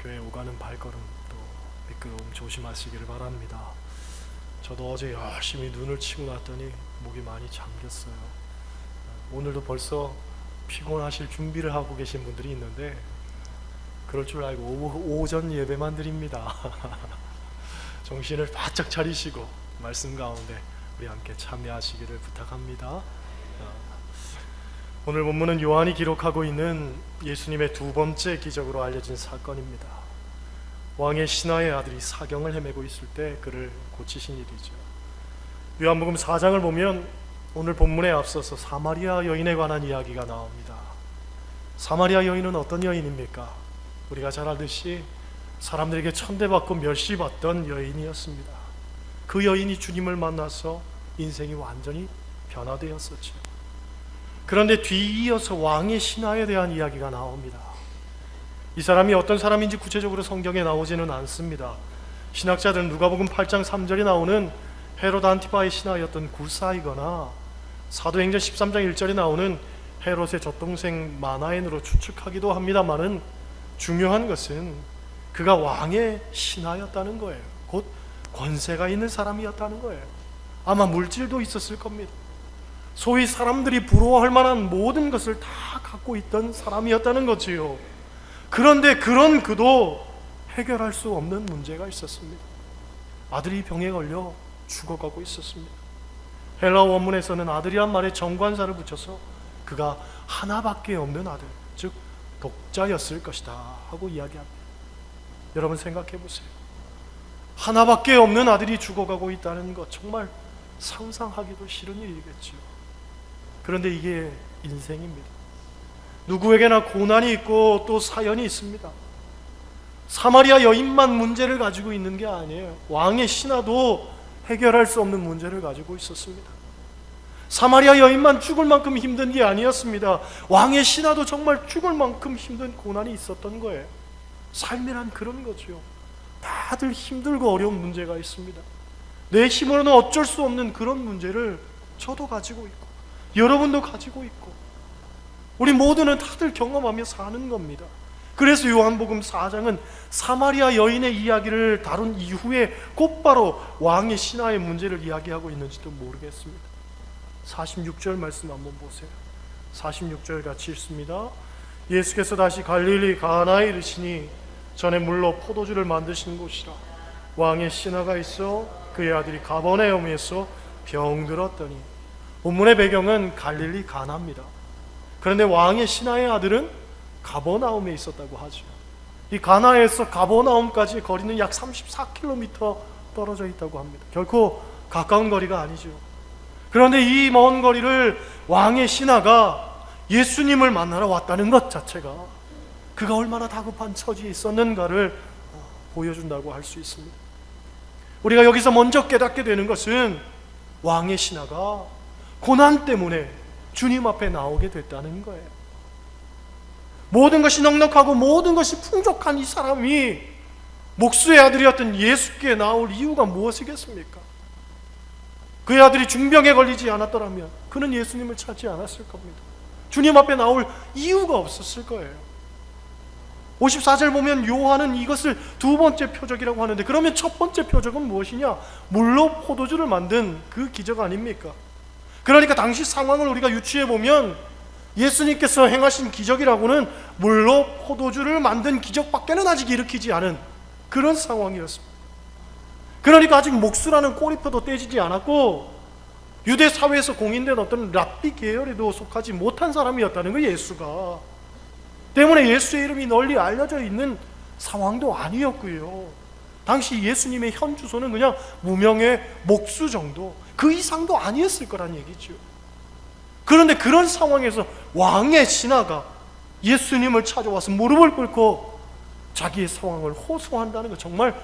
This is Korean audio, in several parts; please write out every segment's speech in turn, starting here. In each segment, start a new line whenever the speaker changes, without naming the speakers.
교회 오가는 발걸음 또 미끄러움 조심하시기를 바랍니다. 저도 어제 열심히 눈을 치고 났더니 목이 많이 잠겼어요. 오늘도 벌써 피곤하실 준비를 하고 계신 분들이 있는데 그럴 줄 알고 오전 예배만 드립니다. 정신을 바짝 차리시고 말씀 가운데 우리 함께 참여하시기를 부탁합니다. 오늘 본문은 요한이 기록하고 있는 예수님의 두 번째 기적으로 알려진 사건입니다. 왕의 신하의 아들이 사경을 헤매고 있을 때 그를 고치신 일이죠. 요한복음 4장을 보면 오늘 본문에 앞서서 사마리아 여인에 관한 이야기가 나옵니다. 사마리아 여인은 어떤 여인입니까? 우리가 잘 알듯이 사람들에게 천대받고 멸시받던 여인이었습니다. 그 여인이 주님을 만나서 인생이 완전히 변화되었었죠. 그런데 뒤이어서 왕의 신하에 대한 이야기가 나옵니다. 이 사람이 어떤 사람인지 구체적으로 성경에 나오지는 않습니다. 신학자들은 누가복음 8장 3절에 나오는 헤롯 안티파의 신하였던 구사이거나 사도행전 13장 1절에 나오는 헤롯의 젖동생 마나엔으로 추측하기도 합니다만은 중요한 것은 그가 왕의 신하였다는 거예요. 곧 권세가 있는 사람이었다는 거예요. 아마 물질도 있었을 겁니다. 소위 사람들이 부러워할 만한 모든 것을 다 갖고 있던 사람이었다는 거지요. 그런데 그런 그도 해결할 수 없는 문제가 있었습니다. 아들이 병에 걸려 죽어가고 있었습니다. 헬라 원문에서는 아들이란 말에 정관사를 붙여서 그가 하나밖에 없는 아들, 즉 독자였을 것이다 하고 이야기합니다. 여러분 생각해 보세요. 하나밖에 없는 아들이 죽어가고 있다는 것 정말 상상하기도 싫은 일이겠죠. 그런데 이게 인생입니다. 누구에게나 고난이 있고 또 사연이 있습니다. 사마리아 여인만 문제를 가지고 있는 게 아니에요. 왕의 신하도 해결할 수 없는 문제를 가지고 있었습니다. 사마리아 여인만 죽을 만큼 힘든 게 아니었습니다. 왕의 신하도 정말 죽을 만큼 힘든 고난이 있었던 거예요. 삶이란 그런 거죠. 다들 힘들고 어려운 문제가 있습니다. 내 힘으로는 어쩔 수 없는 그런 문제를 저도 가지고 있고 여러분도 가지고 있고 우리 모두는 다들 경험하며 사는 겁니다. 그래서 요한복음 4장은 사마리아 여인의 이야기를 다룬 이후에 곧바로 왕의 신하의 문제를 이야기하고 있는지도 모르겠습니다. 46절 말씀 한번 보세요. 46절 같이 읽습니다. 예수께서 다시 갈릴리 가나에 이르시니 전에 물로 포도주를 만드신 곳이라. 왕의 신하가 있어 그의 아들이 가버나움에서 병들었더니. 본문의 배경은 갈릴리 가나입니다. 그런데 왕의 신하의 아들은 가버나움에 있었다고 하죠. 이 가나에서 가버나움까지 거리는 약 34km 떨어져 있다고 합니다. 결코 가까운 거리가 아니죠. 그런데 이 먼 거리를 왕의 신하가 예수님을 만나러 왔다는 것 자체가 그가 얼마나 다급한 처지에 있었는가를 보여준다고 할 수 있습니다. 우리가 여기서 먼저 깨닫게 되는 것은 왕의 신하가 고난 때문에 주님 앞에 나오게 됐다는 거예요. 모든 것이 넉넉하고 모든 것이 풍족한 이 사람이 목수의 아들이었던 예수께 나올 이유가 무엇이겠습니까? 그의 아들이 중병에 걸리지 않았더라면 그는 예수님을 찾지 않았을 겁니다. 주님 앞에 나올 이유가 없었을 거예요. 54절 보면 요한은 이것을 두 번째 표적이라고 하는데, 그러면 첫 번째 표적은 무엇이냐? 물로 포도주를 만든 그 기적 아닙니까? 그러니까 당시 상황을 우리가 유추해 보면 예수님께서 행하신 기적이라고는 물로 포도주를 만든 기적밖에는 아직 일으키지 않은 그런 상황이었습니다. 그러니까 아직 목수라는 꼬리표도 떼지지 않았고 유대 사회에서 공인된 어떤 랍비 계열에도 속하지 못한 사람이었다는 거예요. 예수가. 때문에 예수의 이름이 널리 알려져 있는 상황도 아니었고요. 당시 예수님의 현 주소는 그냥 무명의 목수 정도, 그 이상도 아니었을 거란 얘기죠. 그런데 그런 상황에서 왕의 신하가 예수님을 찾아와서 무릎을 꿇고 자기의 상황을 호소한다는 것, 정말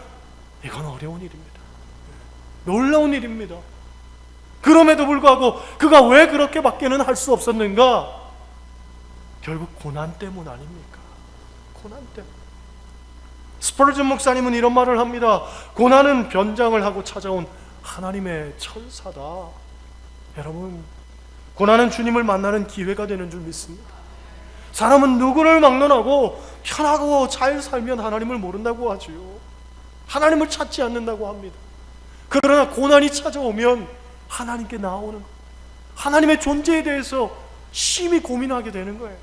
이건 어려운 일입니다. 놀라운 일입니다. 그럼에도 불구하고 그가 왜 그렇게밖에는 할 수 없었는가? 결국 고난 때문 아닙니까? 고난 때문. 스펄전 목사님은 이런 말을 합니다. 고난은 변장을 하고 찾아온 하나님의 천사다. 여러분, 고난은 주님을 만나는 기회가 되는 줄 믿습니다. 사람은 누구를 막론하고 편하고 잘 살면 하나님을 모른다고 하지요. 하나님을 찾지 않는다고 합니다. 그러나 고난이 찾아오면 하나님께 나오는 거예요. 하나님의 존재에 대해서 심히 고민하게 되는 거예요.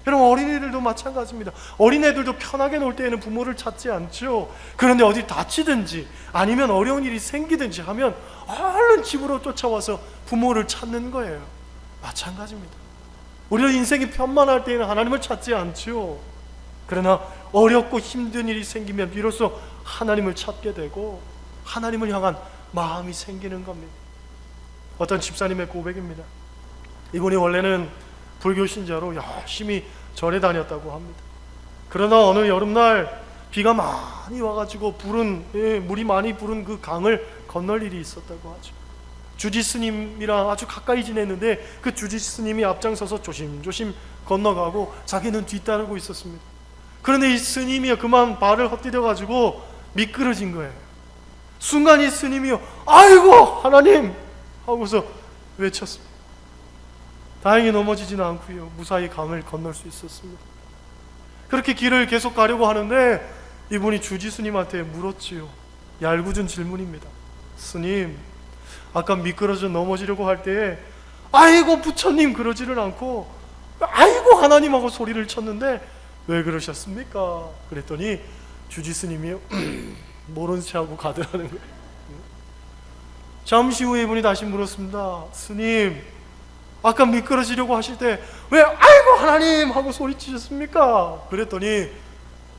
여러분, 어린이들도 마찬가지입니다. 어린애들도 편하게 놀 때에는 부모를 찾지 않죠. 그런데 어디 다치든지 아니면 어려운 일이 생기든지 하면 얼른 집으로 쫓아와서 부모를 찾는 거예요. 마찬가지입니다. 우리는 인생이 편만할 때에는 하나님을 찾지 않죠. 그러나 어렵고 힘든 일이 생기면 비로소 하나님을 찾게 되고 하나님을 향한 마음이 생기는 겁니다. 어떤 집사님의 고백입니다. 이분이 원래는 불교 신자로 열심히 절에 다녔다고 합니다. 그러나 어느 여름날 비가 많이 와가지고 물이 많이 부른 그 강을 건널 일이 있었다고 하죠. 주지 스님이랑 아주 가까이 지냈는데 그 주지 스님이 앞장서서 조심조심 건너가고 자기는 뒤따르고 있었습니다. 그런데 이 스님이 그만 발을 헛디뎌가지고 미끄러진 거예요. 순간 이 스님이요, 아이고 하나님 하고서 외쳤습니다. 다행히 넘어지지는 않고요, 무사히 강을 건널 수 있었습니다. 그렇게 길을 계속 가려고 하는데 이분이 주지 스님한테 물었지요. 얄궂은 질문입니다. 스님, 아까 미끄러져 넘어지려고 할 때 아이고 부처님 그러지를 않고 아이고 하나님 하고 소리를 쳤는데 왜 그러셨습니까? 그랬더니 주지 스님이요, 모른 체하고 가더라는 거예요. 잠시 후에 이분이 다시 물었습니다. 스님, 아까 미끄러지려고 하실 때 왜 아이고 하나님 하고 소리치셨습니까? 그랬더니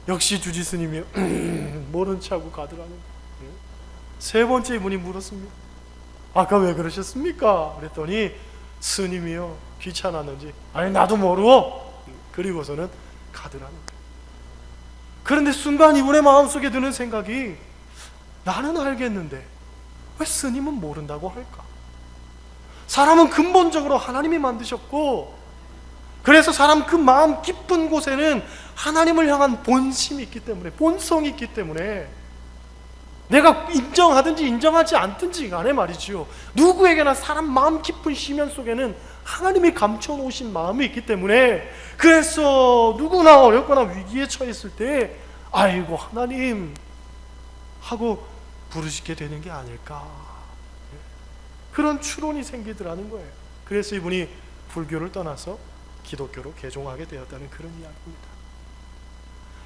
역시 주지 스님이요, 모른 체하고 가더라는 거예요. 세 번째 이분이 물었습니다. 아까 왜 그러셨습니까? 그랬더니 스님이요, 귀찮았는지 아니 나도 모르고 그리고서는 가더라는 거예요. 그런데 순간 이분의 마음속에 드는 생각이, 나는 알겠는데 왜 스님은 모른다고 할까? 사람은 근본적으로 하나님이 만드셨고, 그래서 사람 그 마음 깊은 곳에는 하나님을 향한 본심이 있기 때문에, 본성이 있기 때문에 내가 인정하든지 인정하지 않든지 간에 말이지요, 누구에게나 사람 마음 깊은 심연 속에는 하나님이 감춰놓으신 마음이 있기 때문에, 그래서 누구나 어렵거나 위기에 처했을 때 아이고 하나님 하고 부르시게 되는 게 아닐까, 그런 추론이 생기더라는 거예요. 그래서 이분이 불교를 떠나서 기독교로 개종하게 되었다는 그런 이야기입니다.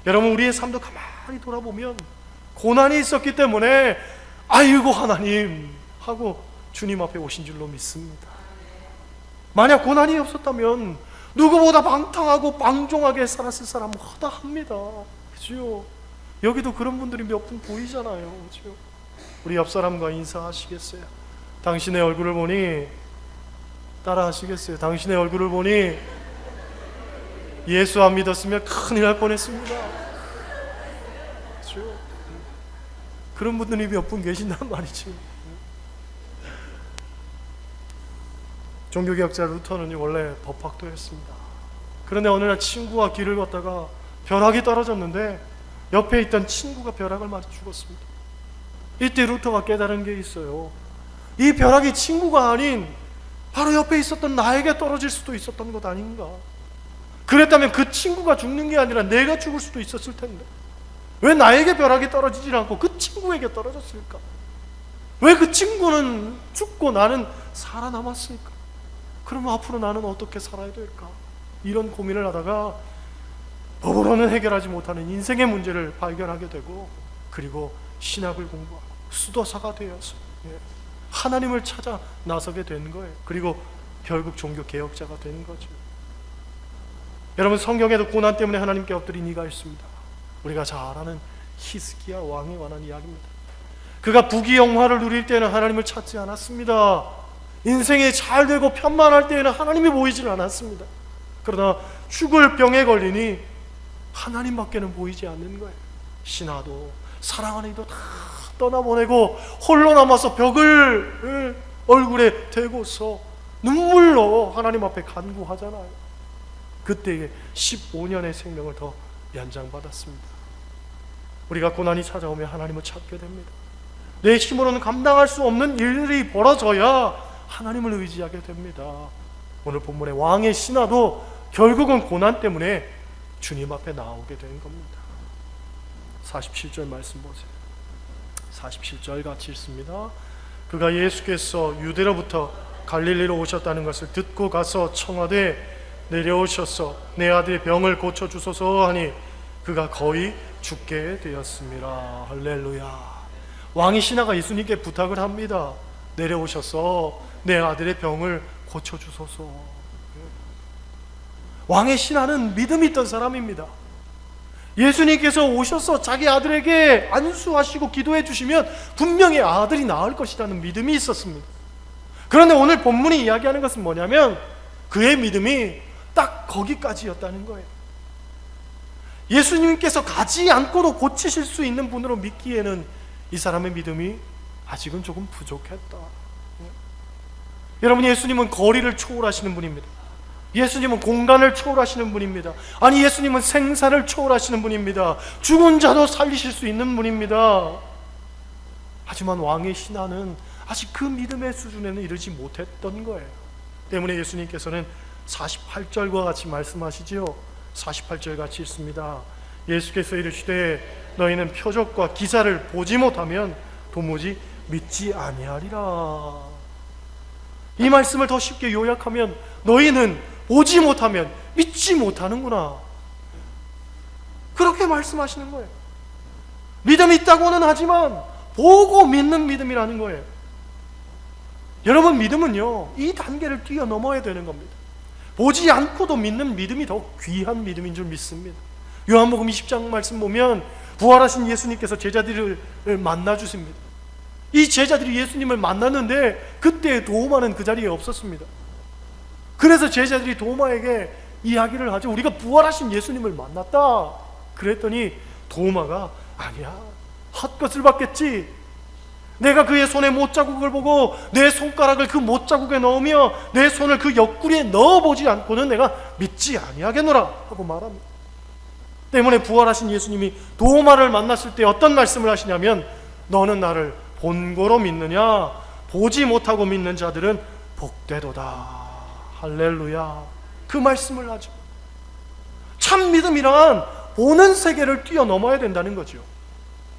여러분, 우리의 삶도 가만히 돌아보면 고난이 있었기 때문에 아이고 하나님 하고 주님 앞에 오신 줄로 믿습니다. 만약 고난이 없었다면 누구보다 방탕하고 방종하게 살았을 사람은 허다합니다. 그죠? 여기도 그런 분들이 몇 분 보이잖아요. 그죠? 우리 옆 사람과 인사하시겠어요? 당신의 얼굴을 보니, 따라 하시겠어요? 당신의 얼굴을 보니 예수 안 믿었으면 큰일 날 뻔했습니다. 그죠? 그런 분들이 몇 분 계신단 말이지. 종교개혁자 루터는 원래 법학도였습니다. 그런데 어느 날 친구와 길을 걷다가 벼락이 떨어졌는데 옆에 있던 친구가 벼락을 맞아 죽었습니다. 이때 루터가 깨달은 게 있어요. 이 벼락이 친구가 아닌 바로 옆에 있었던 나에게 떨어질 수도 있었던 것 아닌가. 그랬다면 그 친구가 죽는 게 아니라 내가 죽을 수도 있었을 텐데 왜 나에게 벼락이 떨어지지 않고 그 친구에게 떨어졌을까? 왜 그 친구는 죽고 나는 살아남았을까? 그러면 앞으로 나는 어떻게 살아야 될까? 이런 고민을 하다가 법으로는 해결하지 못하는 인생의 문제를 발견하게 되고, 그리고 신학을 공부하고 수도사가 되어서 하나님을 찾아 나서게 된 거예요. 그리고 결국 종교 개혁자가 된 거죠. 여러분, 성경에도 고난 때문에 하나님께 엎드린 이가 있습니다. 우리가 잘 아는 히스기야 왕에 관한 이야기입니다. 그가 부귀영화를 누릴 때는 하나님을 찾지 않았습니다. 인생이 잘 되고 편만할 때에는 하나님이 보이질 않았습니다. 그러나 죽을 병에 걸리니 하나님밖에는 보이지 않는 거예요. 신하도 사랑하는 이도 다 떠나보내고 홀로 남아서 벽을 얼굴에 대고서 눈물로 하나님 앞에 간구하잖아요. 그때에 15년의 생명을 더 연장받았습니다. 우리가 고난이 찾아오면 하나님을 찾게 됩니다. 내 힘으로는 감당할 수 없는 일들이 벌어져야 하나님을 의지하게 됩니다. 오늘 본문의 왕의 신하도 결국은 고난 때문에 주님 앞에 나오게 된 겁니다. 47절 말씀 보세요. 47절 같이 읽습니다. 그가 예수께서 유대로부터 갈릴리로 오셨다는 것을 듣고 가서 청하되 내려오셔서 내 아들의 병을 고쳐주소서 하니 그가 거의 죽게 되었습니다. 할렐루야. 왕이 신하가 예수님께 부탁을 합니다. 내려오셔서 내 아들의 병을 고쳐주소서. 왕의 신하는 믿음이 있던 사람입니다. 예수님께서 오셔서 자기 아들에게 안수하시고 기도해 주시면 분명히 아들이 나을 것이라는 믿음이 있었습니다. 그런데 오늘 본문이 이야기하는 것은 뭐냐면 그의 믿음이 딱 거기까지였다는 거예요. 예수님께서 가지 않고도 고치실 수 있는 분으로 믿기에는 이 사람의 믿음이 아직은 조금 부족했다. 여러분, 예수님은 거리를 초월하시는 분입니다. 예수님은 공간을 초월하시는 분입니다. 아니, 예수님은 생사를 초월하시는 분입니다. 죽은 자도 살리실 수 있는 분입니다. 하지만 왕의 신하는 아직 그 믿음의 수준에는 이르지 못했던 거예요. 때문에 예수님께서는 48절과 같이 말씀하시지요. 48절 같이 읽습니다. 예수께서 이르시되 너희는 표적과 기사를 보지 못하면 도무지 믿지 아니하리라. 이 말씀을 더 쉽게 요약하면 너희는 보지 못하면 믿지 못하는구나, 그렇게 말씀하시는 거예요. 믿음이 있다고는 하지만 보고 믿는 믿음이라는 거예요. 여러분, 믿음은요, 이 단계를 뛰어넘어야 되는 겁니다. 보지 않고도 믿는 믿음이 더 귀한 믿음인 줄 믿습니다. 요한복음 20장 말씀 보면 부활하신 예수님께서 제자들을 만나 주십니다. 이 제자들이 예수님을 만났는데 그때 도마는 그 자리에 없었습니다. 그래서 제자들이 도마에게 이야기를 하죠. 우리가 부활하신 예수님을 만났다. 그랬더니 도마가 아니야, 헛것을 봤겠지. 내가 그의 손에 못자국을 보고 내 손가락을 그 못자국에 넣으며 내 손을 그 옆구리에 넣어보지 않고는 내가 믿지 아니하겠노라 하고 말합니다. 때문에 부활하신 예수님이 도마를 만났을 때 어떤 말씀을 하시냐면 너는 나를 본고로 믿느냐, 보지 못하고 믿는 자들은 복되도다. 할렐루야. 그 말씀을 하죠. 참 믿음이란 보는 세계를 뛰어넘어야 된다는 거죠.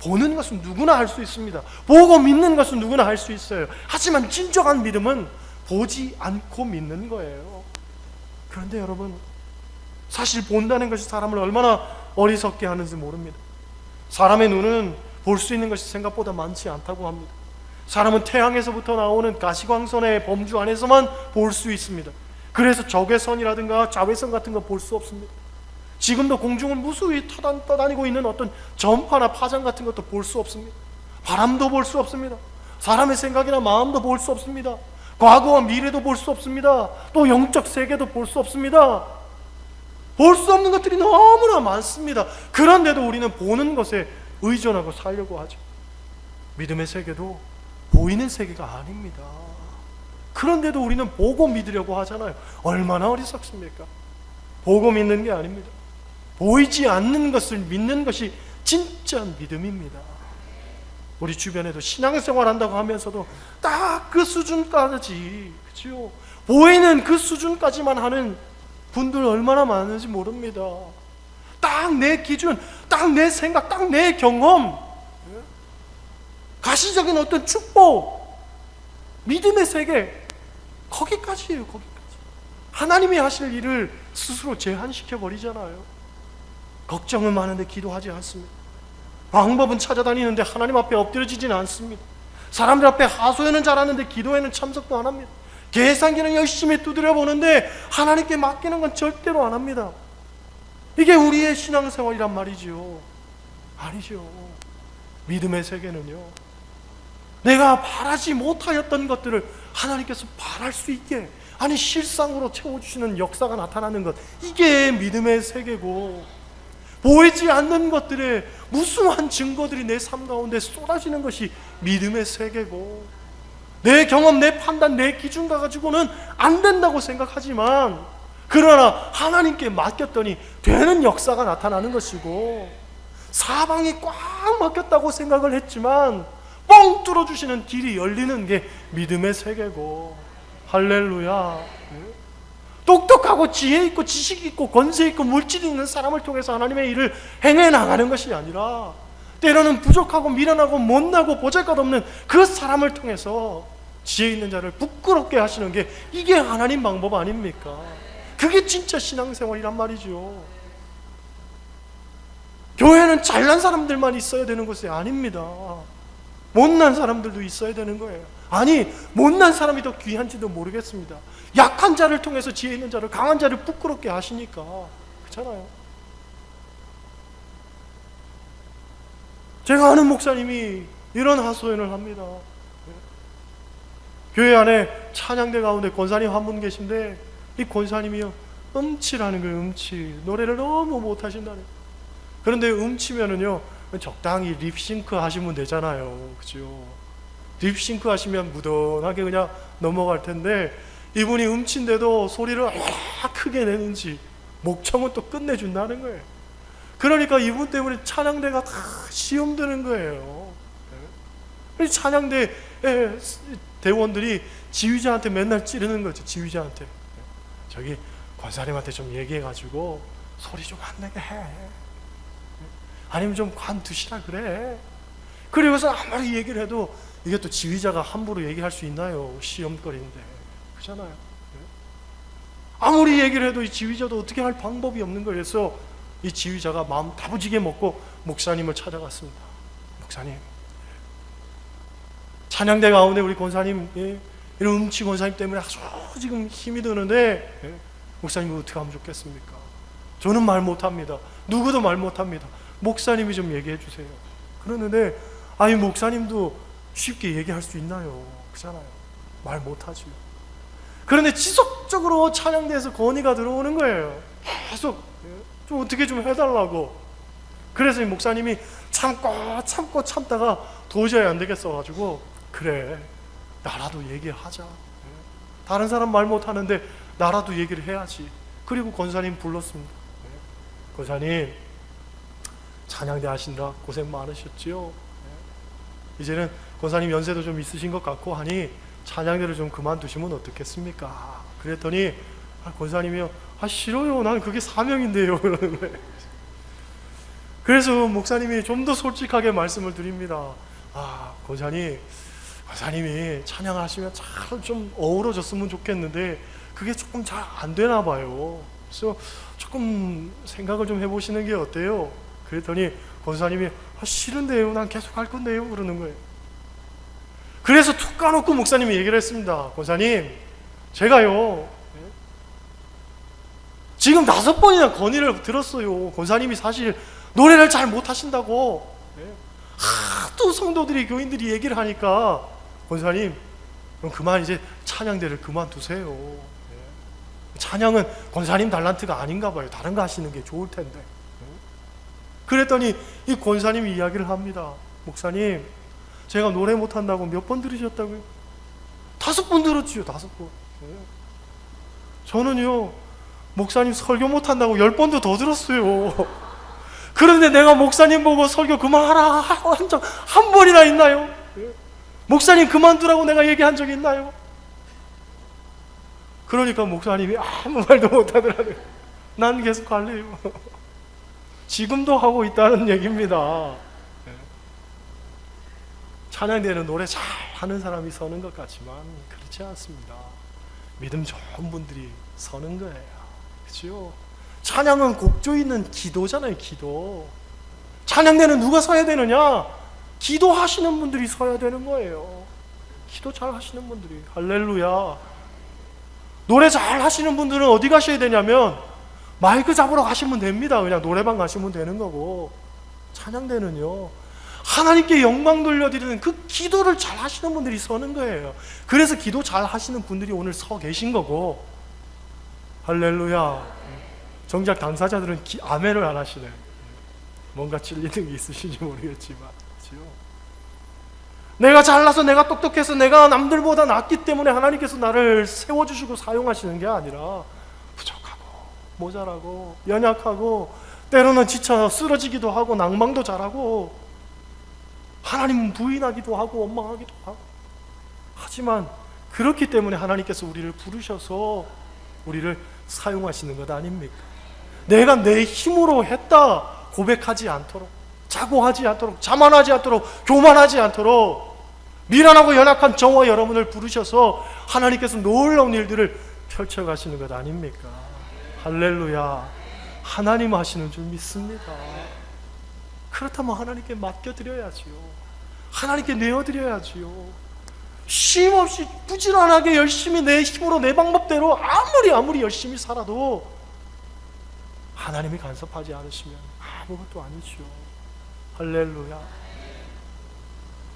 보는 것은 누구나 할 수 있습니다. 보고 믿는 것은 누구나 할 수 있어요. 하지만 진정한 믿음은 보지 않고 믿는 거예요. 그런데 여러분, 사실 본다는 것이 사람을 얼마나 어리석게 하는지 모릅니다. 사람의 눈은 볼 수 있는 것이 생각보다 많지 않다고 합니다. 사람은 태양에서부터 나오는 가시광선의 범주 안에서만 볼 수 있습니다. 그래서 적외선이라든가 자외선 같은 거 볼 수 없습니다. 지금도 공중은 무수히 떠다니고 있는 어떤 전파나 파장 같은 것도 볼 수 없습니다. 바람도 볼 수 없습니다. 사람의 생각이나 마음도 볼 수 없습니다. 과거와 미래도 볼 수 없습니다. 또 영적 세계도 볼 수 없습니다. 볼 수 없는 것들이 너무나 많습니다. 그런데도 우리는 보는 것에 의존하고 살려고 하죠. 믿음의 세계도 보이는 세계가 아닙니다. 그런데도 우리는 보고 믿으려고 하잖아요. 얼마나 어리석습니까? 보고 믿는 게 아닙니다. 보이지 않는 것을 믿는 것이 진짜 믿음입니다. 우리 주변에도 신앙생활 한다고 하면서도 딱 그 수준까지, 그렇죠? 보이는 그 수준까지만 하는 분들 얼마나 많은지 모릅니다. 딱 내 기준, 딱 내 생각, 딱 내 경험, 가시적인 어떤 축복, 믿음의 세계, 거기까지예요. 거기까지. 하나님이 하실 일을 스스로 제한시켜 버리잖아요. 걱정은 많은데 기도하지 않습니다. 방법은 찾아다니는데 하나님 앞에 엎드려지지는 않습니다. 사람들 앞에 하소연은 잘하는데 기도에는 참석도 안 합니다. 계산기는 열심히 두드려 보는데 하나님께 맡기는 건 절대로 안 합니다. 이게 우리의 신앙생활이란 말이죠. 아니죠. 믿음의 세계는요, 내가 바라지 못하였던 것들을 하나님께서 바랄 수 있게, 아니 실상으로 채워주시는 역사가 나타나는 것, 이게 믿음의 세계고, 보이지 않는 것들의 무수한 증거들이 내 삶 가운데 쏟아지는 것이 믿음의 세계고, 내 경험, 내 판단, 내 기준과 가지고는 안 된다고 생각하지만 그러나 하나님께 맡겼더니 되는 역사가 나타나는 것이고, 사방이 꽉 막혔다고 생각을 했지만 뻥 뚫어주시는 길이 열리는 게 믿음의 세계고, 할렐루야. 똑똑하고 지혜 있고 지식 있고 권세 있고 물질 있는 사람을 통해서 하나님의 일을 행해 나가는 것이 아니라 때로는 부족하고 미련하고 못나고 보잘것없는 그 사람을 통해서 지혜 있는 자를 부끄럽게 하시는 게 이게 하나님 방법 아닙니까? 그게 진짜 신앙생활이란 말이죠. 교회는 잘난 사람들만 있어야 되는 것이 아닙니다. 못난 사람들도 있어야 되는 거예요. 아니, 못난 사람이 더 귀한지도 모르겠습니다. 약한 자를 통해서 지혜 있는 자를, 강한 자를 부끄럽게 하시니까. 그렇잖아요. 제가 아는 목사님이 이런 하소연을 합니다. 교회 안에 찬양대 가운데 권사님 한 분 계신데 이 권사님이요, 음치라는 거예요. 음치. 노래를 너무 못하신다는 거예요. 그런데 음치면은요, 적당히 립싱크 하시면 되잖아요. 그죠? 립싱크 하시면 무던하게 그냥 넘어갈 텐데 이분이 음치인데도 소리를 얼마나 크게 내는지 목청은 또 끝내준다는 거예요. 그러니까 이분 때문에 찬양대가 다 시험 드는 거예요. 찬양대 대원들이 지휘자한테 맨날 찌르는 거죠. 지휘자한테. 저기 권사님한테 좀 얘기해가지고 소리 좀 안 내게 해. 아니면 좀 관두시라 그래. 그리고서 아무리 얘기를 해도 이게 또 지휘자가 함부로 얘기할 수 있나요? 시험거리인데. 그렇잖아요. 아무리 얘기를 해도 이 지휘자도 어떻게 할 방법이 없는 거예요. 그래서 이 지휘자가 마음 다부지게 먹고 목사님을 찾아갔습니다. 목사님, 찬양대 가운데 우리 권사님, 이런 음치 권사님 때문에 아주 지금 힘이 드는데 목사님 어떻게 하면 좋겠습니까? 저는 말 못합니다. 누구도 말 못합니다. 목사님이 좀 얘기해 주세요. 그러는데 아니, 목사님도 쉽게 얘기할 수 있나요? 그렇잖아요. 말 못하죠. 그런데 지속적으로 찬양대에서 건의가 들어오는 거예요. 계속 좀 어떻게 좀 해달라고. 그래서 이 목사님이 참다가 도저히 안 되겠어가지고, 그래, 나라도 얘기하자. 다른 사람 말 못하는데 나라도 얘기를 해야지. 그리고 권사님 불렀습니다. 권사님, 찬양대 하시느라 고생 많으셨지요? 이제는 권사님 연세도 좀 있으신 것 같고 하니 찬양대를 좀 그만두시면 어떻겠습니까? 그랬더니 권사님이요, 싫어요, 난 그게 사명인데요. 그러는 거예요. 그래서 목사님이 좀 더 솔직하게 말씀을 드립니다. 권사님이 찬양하시면 잘 좀 어우러졌으면 좋겠는데 그게 조금 잘 안 되나 봐요. 그래서 조금 생각을 좀 해보시는 게 어때요? 그랬더니 권사님이 싫은데요, 난 계속 할 건데요. 그러는 거예요. 그래서 툭 까놓고 목사님이 얘기를 했습니다. 권사님, 제가요 지금 5번이나 건의를 들었어요. 권사님이 사실 노래를 잘 못하신다고. 하도 성도들이, 교인들이 얘기를 하니까 권사님, 그럼 그만 이제 찬양대를 그만두세요. 찬양은 권사님 달란트가 아닌가 봐요. 다른 거 하시는 게 좋을 텐데. 그랬더니 이 권사님이 이야기를 합니다. 목사님, 제가 노래 못한다고 몇 번 들으셨다고요? 5번 들었지요. 5번. 저는요, 목사님 설교 못한다고 10번도 더 들었어요. 그런데 내가 목사님 보고 설교 그만하라 한 적 한 번이나 있나요? 목사님 그만두라고 내가 얘기한 적이 있나요? 그러니까 목사님이 아무 말도 못하더라고요. 난 계속 할래요. 지금도 하고 있다는 얘기입니다. 찬양대는 노래 잘 하는 사람이 서는 것 같지만 그렇지 않습니다. 믿음 좋은 분들이 서는 거예요. 그렇죠? 찬양은 곡조 있는 기도잖아요. 기도. 찬양대는 누가 서야 되느냐? 기도하시는 분들이 서야 되는 거예요. 기도 잘 하시는 분들이. 할렐루야. 노래 잘 하시는 분들은 어디 가셔야 되냐면 마이크 잡으러 가시면 됩니다. 그냥 노래방 가시면 되는 거고, 찬양대는요, 하나님께 영광 돌려드리는 그 기도를 잘 하시는 분들이 서는 거예요. 그래서 기도 잘 하시는 분들이 오늘 서 계신 거고, 할렐루야. 정작 당사자들은 아멘을 안 하시네. 뭔가 찔리는 게 있으신지 모르겠지만, 그렇죠? 내가 잘나서, 내가 똑똑해서, 내가 남들보다 낫기 때문에 하나님께서 나를 세워주시고 사용하시는 게 아니라 부족하고 모자라고 연약하고 때로는 지쳐 쓰러지기도 하고 낭망도 잘하고 하나님 부인하기도 하고 원망하기도 하고, 하지만 그렇기 때문에 하나님께서 우리를 부르셔서 우리를 사용하시는 것 아닙니까? 내가 내 힘으로 했다 고백하지 않도록, 자고하지 않도록, 자만하지 않도록, 교만하지 않도록 미련하고 연약한 저와 여러분을 부르셔서 하나님께서 놀라운 일들을 펼쳐가시는 것 아닙니까? 할렐루야. 하나님 하시는 줄 믿습니다. 그렇다면 하나님께 맡겨드려야지요. 하나님께 내어드려야지요. 쉼없이 부지런하게 열심히 내 힘으로 내 방법대로 아무리 열심히 살아도 하나님이 간섭하지 않으시면 아무것도 아니죠. 할렐루야.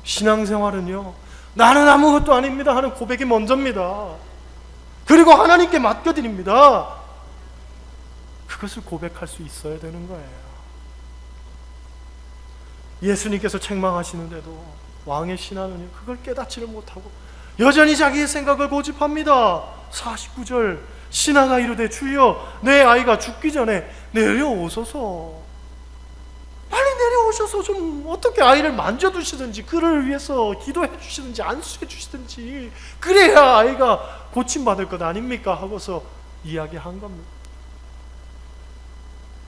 신앙생활은요, 나는 아무것도 아닙니다 하는 고백이 먼저입니다. 그리고 하나님께 맡겨드립니다. 그것을 고백할 수 있어야 되는 거예요. 예수님께서 책망하시는데도 왕의 신하는요, 그걸 깨닫지를 못하고 여전히 자기의 생각을 고집합니다. 49절, 신하가 이르되 주여 내 아이가 죽기 전에 내려오소서. 빨리 내려오셔서 좀 어떻게 아이를 만져두시든지 그를 위해서 기도해 주시든지 안수해 주시든지 그래야 아이가 고침받을 것 아닙니까? 하고서 이야기한 겁니다.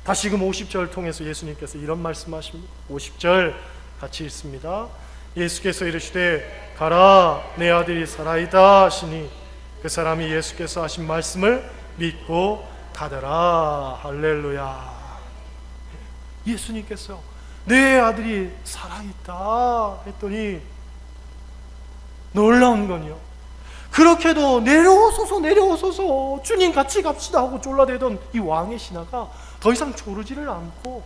다시금 50절 통해서 예수님께서 이런 말씀하십니다. 50절 같이 읽습니다. 예수께서 이르시되 가라 내 아들이 살아있다 하시니 그 사람이 예수께서 하신 말씀을 믿고 가더라. 할렐루야. 예수님께서 내 아들이 살아있다 했더니 놀라운 건요, 그렇게도 내려오소서 주님 같이 갑시다 하고 졸라대던 이 왕의 신하가 더 이상 조르지를 않고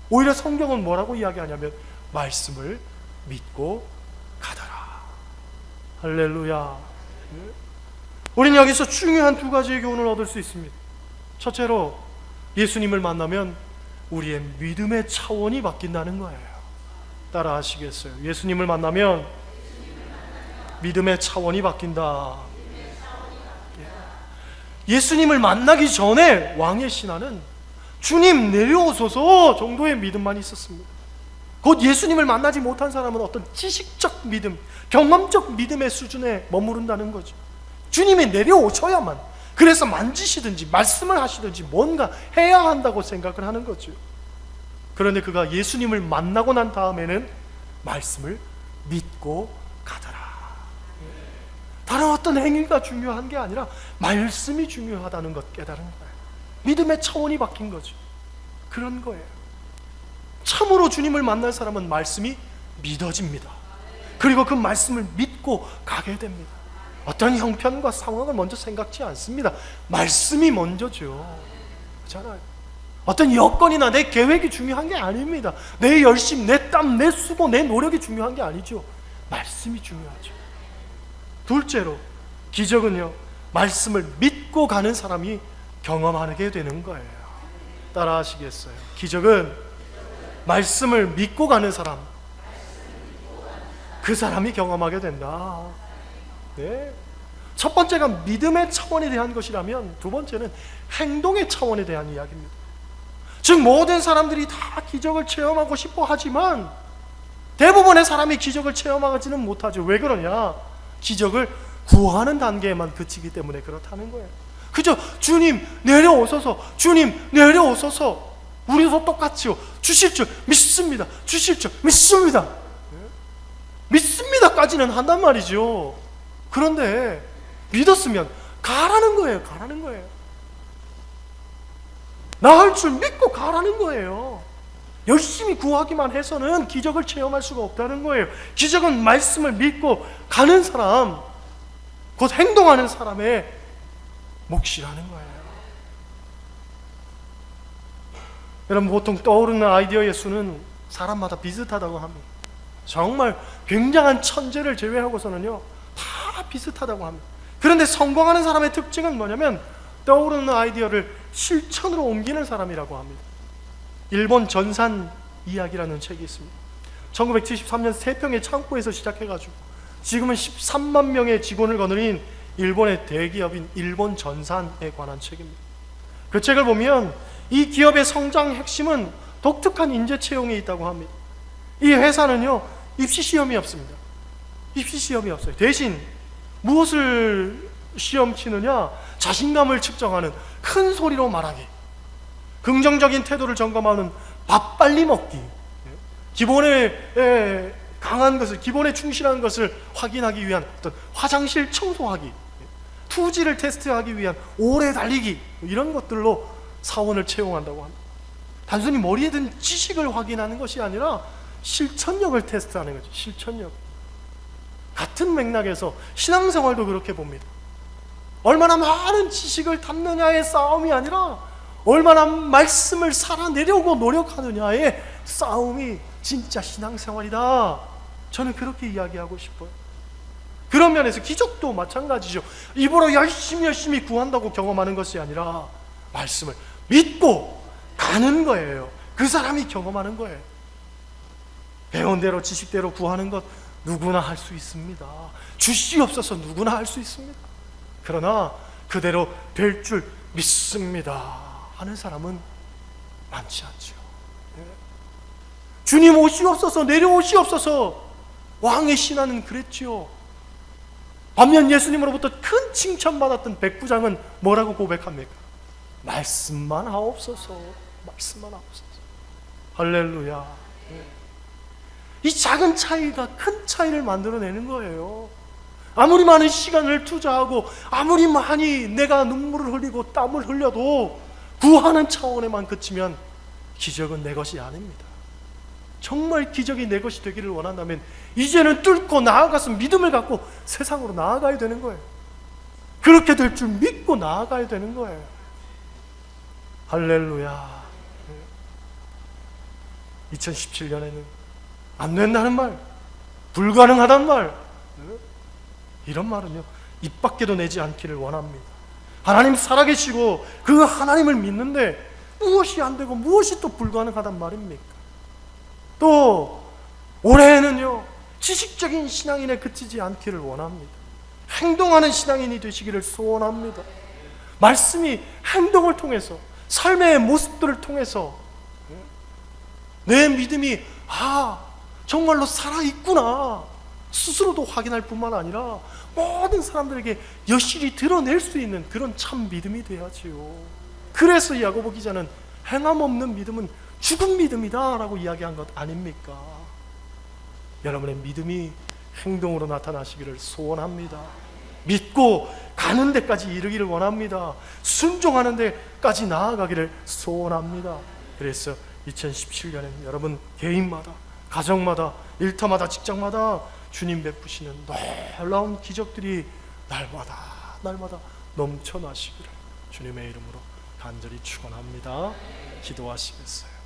오히려 성경은 뭐라고 이야기하냐면 말씀을 믿고 가더라. 할렐루야. 우리는 여기서 중요한 두 가지의 교훈을 얻을 수 있습니다. 첫째로 예수님을 만나면 우리의 믿음의 차원이 바뀐다는 거예요. 따라 하시겠어요? 예수님을 만나면 믿음의 차원이 바뀐다. 예수님을 만나기 전에 왕의 신하는 주님 내려오소서 정도의 믿음만 있었습니다. 곧 예수님을 만나지 못한 사람은 어떤 지식적 믿음, 경험적 믿음의 수준에 머무른다는 거죠. 주님이 내려오셔야만, 그래서 만지시든지 말씀을 하시든지 뭔가 해야 한다고 생각을 하는 거죠. 그런데 그가 예수님을 만나고 난 다음에는 말씀을 믿고 가더라. 다른 어떤 행위가 중요한 게 아니라 말씀이 중요하다는 것 깨달은 거예요. 믿음의 차원이 바뀐 거죠. 그런 거예요. 참으로 주님을 만날 사람은 말씀이 믿어집니다. 그리고 그 말씀을 믿고 가게 됩니다. 어떤 형편과 상황을 먼저 생각지 않습니다. 말씀이 먼저죠. 그렇잖아요. 어떤 여건이나 내 계획이 중요한 게 아닙니다. 내 열심, 내 땀, 내 수고, 내 노력이 중요한 게 아니죠. 말씀이 중요하죠. 둘째로 기적은요, 말씀을 믿고 가는 사람이 경험하게 되는 거예요. 따라 하시겠어요? 기적은 말씀을 믿고 가는 사람, 그 사람이 경험하게 된다. 네. 첫 번째가 믿음의 차원에 대한 것이라면 두 번째는 행동의 차원에 대한 이야기입니다. 즉 모든 사람들이 다 기적을 체험하고 싶어 하지만 대부분의 사람이 기적을 체험하지는 못하죠. 왜 그러냐? 기적을 구하는 단계에만 그치기 때문에 그렇다는 거예요. 그저 주님 내려오소서, 주님 내려오소서, 우리도 똑같이요, 주실 줄 믿습니다, 주실 줄 믿습니다, 믿습니다까지는 한단 말이죠. 그런데 믿었으면 가라는 거예요. 가라는 거예요. 나 할 줄 믿고 가라는 거예요. 열심히 구하기만 해서는 기적을 체험할 수가 없다는 거예요. 기적은 말씀을 믿고 가는 사람, 곧 행동하는 사람의 몫이라는 거예요. 여러분, 보통 떠오르는 아이디어의 수는 사람마다 비슷하다고 합니다. 정말 굉장한 천재를 제외하고서는요 다 비슷하다고 합니다. 그런데 성공하는 사람의 특징은 뭐냐면 떠오르는 아이디어를 실천으로 옮기는 사람이라고 합니다. 일본 전산 이야기라는 책이 있습니다. 1973년 3평의 창고에서 시작해가지고 지금은 13만 명의 직원을 거느린 일본의 대기업인 일본 전산에 관한 책입니다. 그 책을 보면 이 기업의 성장 핵심은 독특한 인재 채용에 있다고 합니다. 이 회사는요 입시 시험이 없습니다. 입시 시험이 없어요. 대신 무엇을 시험 치느냐? 자신감을 측정하는 큰 소리로 말하기, 긍정적인 태도를 점검하는 밥 빨리 먹기, 기본에 강한 것을, 기본에 충실한 것을 확인하기 위한 어떤 화장실 청소하기, 투지를 테스트하기 위한 오래 달리기, 이런 것들로 사원을 채용한다고 합니다. 단순히 머리에 든 지식을 확인하는 것이 아니라 실천력을 테스트하는 거죠. 실천력. 같은 맥락에서 신앙생활도 그렇게 봅니다. 얼마나 많은 지식을 담느냐의 싸움이 아니라 얼마나 말씀을 살아내려고 노력하느냐의 싸움이 진짜 신앙생활이다. 저는 그렇게 이야기하고 싶어요. 그런 면에서 기적도 마찬가지죠. 입으로 열심히 구한다고 경험하는 것이 아니라 말씀을 믿고 가는 거예요. 그 사람이 경험하는 거예요. 배운 대로 지식대로 구하는 것 누구나 할 수 있습니다. 주시옵소서 누구나 할 수 있습니다. 그러나 그대로 될 줄 믿습니다 하는 사람은 많지 않죠. 주님 오시옵소서, 내려오시옵소서, 왕의 신하는 그랬지요. 반면 예수님으로부터 큰 칭찬받았던 백부장은 뭐라고 고백합니까? 말씀만 하옵소서, 말씀만 하옵소서. 할렐루야. 이 작은 차이가 큰 차이를 만들어내는 거예요. 아무리 많은 시간을 투자하고 아무리 많이 내가 눈물을 흘리고 땀을 흘려도 구하는 차원에만 그치면 기적은 내 것이 아닙니다. 정말 기적이 내 것이 되기를 원한다면 이제는 뚫고 나아가서 믿음을 갖고 세상으로 나아가야 되는 거예요. 그렇게 될 줄 믿고 나아가야 되는 거예요. 할렐루야. 2017년에는 안 된다는 말, 불가능하다는 말, 이런 말은요 입 밖에도 내지 않기를 원합니다. 하나님 살아계시고 그 하나님을 믿는데 무엇이 안 되고 무엇이 또 불가능하단 말입니까? 또 올해에는요 지식적인 신앙인에 그치지 않기를 원합니다. 행동하는 신앙인이 되시기를 소원합니다. 말씀이 행동을 통해서, 삶의 모습들을 통해서 내 믿음이 정말로 살아있구나 스스로도 확인할 뿐만 아니라 모든 사람들에게 여실히 드러낼 수 있는 그런 참 믿음이 돼야지요. 그래서 야고보 기자는 행함 없는 믿음은 죽은 믿음이다 라고 이야기한 것 아닙니까? 여러분의 믿음이 행동으로 나타나시기를 소원합니다. 믿고 가는 데까지 이르기를 원합니다. 순종하는 데까지 나아가기를 소원합니다. 그래서 2017년엔 여러분 개인마다, 가정마다, 일터마다, 직장마다 주님 베푸시는 놀라운 기적들이 날마다 넘쳐나시기를 주님의 이름으로 간절히 축원합니다. 기도하시겠어요?